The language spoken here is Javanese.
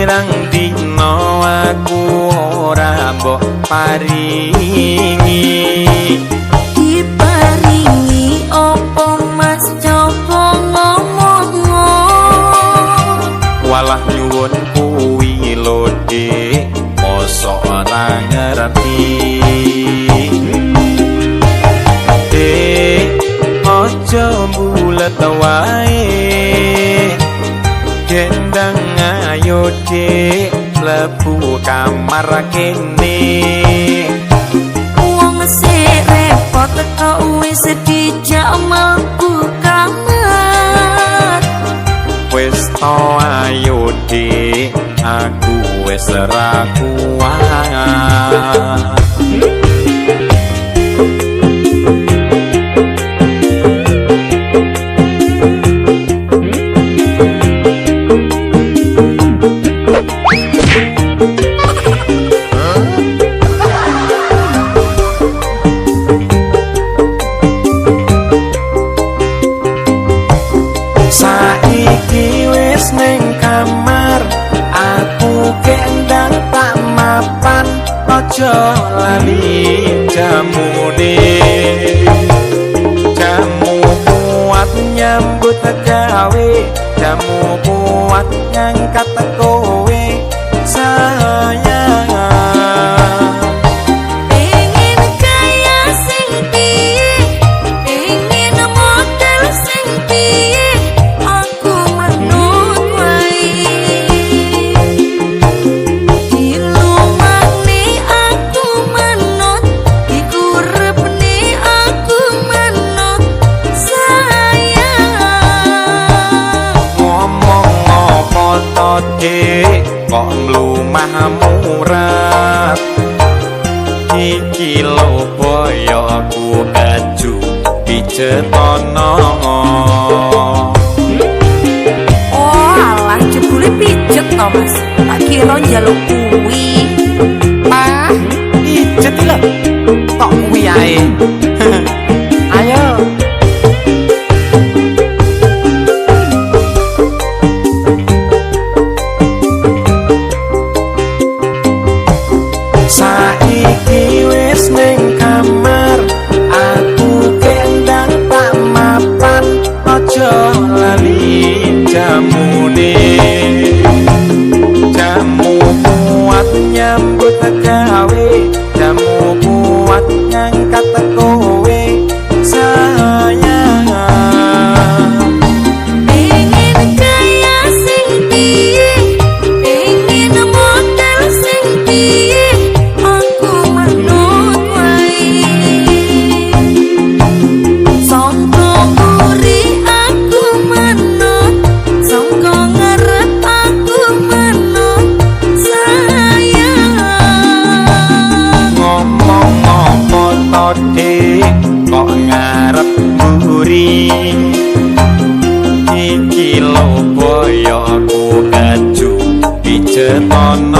pirang dina aku ora mbok paringi diparingi opo mas coba ngomong walah nyuwun kuwi lho Dik mosok ora ngerti Dik aja bulet wae gendang ayo Dik mlebu kamar kene wong sik repot kok wis dijak mlebu kamar wis to ayo Dik aku wis ora kuat saiki wis ning kamar aku kendang tak mapan aja lali jamune jamu kuat nyambut gawe jamu kuat ngangkat kowe sayang pengen kaya sing piye pengen model sing piye aku manut wae dilumane aku manut dikurepne aku manut sayang ngomong apa to Dik kok mlumah murat iki lho boyo aku baju pijetono oh alah jebule pijet to mas tak kira njaluk kuwi ah pijet lho kok kuwi ae ayo saiki wis ning kamar aku kendang tak mapan aja lali jamune jamu kuat nyambut gawe jamu kuat ngangkat kowe sayang pengen kaya sing piye pengen model sing piye aku manut wae sangko mburi aku manut sangko ngarep aku manut sayang ngomong apa to Dik kok ngarep mburi iki lho boyo aku baju pijetono